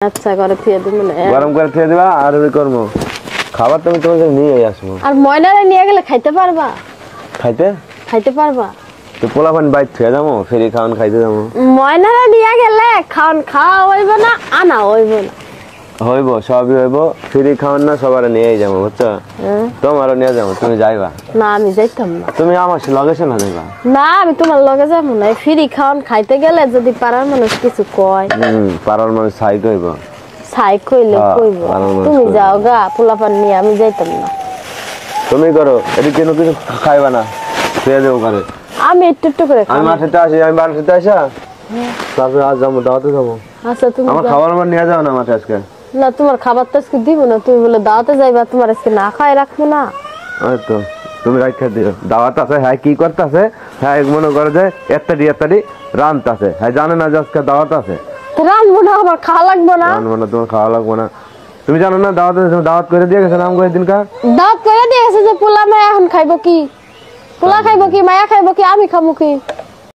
আচ্ছা করে থিয়ে দিমু না গরম করে থিয়ে দিবা আর ওই করব খাবার তুমি তোমাকে নিয়ে আসবো আর ময়নারে নিয়ে গেলে খাইতে পারবা খাইতে পারবা তো পোলাপান বাইক থিয়ে যাবো ফেরি খাওয়ান খাইতে যাবো ময়নারে নিয়ে গেলে খাওয়া হইব না আনা হইব না হইব সবই হইব ফ্রি খাওয়ান না সবার নিয়ে যাবো বুঝছো তোমারও নিয়ে যাবো তুমি যাইবা না আমি যাইতাম না তুমি আমার লগে না যাইবা না আমি তোমার লগে যাবো না ফ্রি খাওয়ান খাইতে গেলে যদি পাড়ার মানুষ কিছু কয় পাড়ার মানুষ ছাই কইব ছাই কইলে কইব তুমি যাও গা পোলাপান নিয়ে আমি যাইতাম না তুমি করো এটি কেন কিছু খাইবা না খেয়ে দেবো করে আমি একটু করে আমি মাঠেতে আসি আমি বাড়িতে আসা তারপরে আজ যাবো দাওয়াতে যাবো আচ্ছা তুমি আমার খাবার আমার নিয়ে যাও না মাঠে আজকে না তোমার খাবার তো আজকে দিব না তুমি বলে দাওয়াতে যাইবা তোমার আজকে না খাই রাখবো না তো তুমি রাখা দিও দাওয়াত আছে হ্যাঁ কি করতেছে হ্যাঁ মনে করে যে একটা রানতেছে হ্যাঁ জানে না যে আজকে দাওয়াত আছে রানবো না আমার খাওয়া লাগবো না রানবো না তোমার খাওয়া লাগবো না তুমি জানো না দাওয়াত করে দিয়ে গেছে নাম করে দিনকার দাওয়াত করে দিয়ে গেছে যে পোলা মায়া এখন খাইবো কি পোলা খাইবো কি মায়া খাইবো কি আমি খাবো কি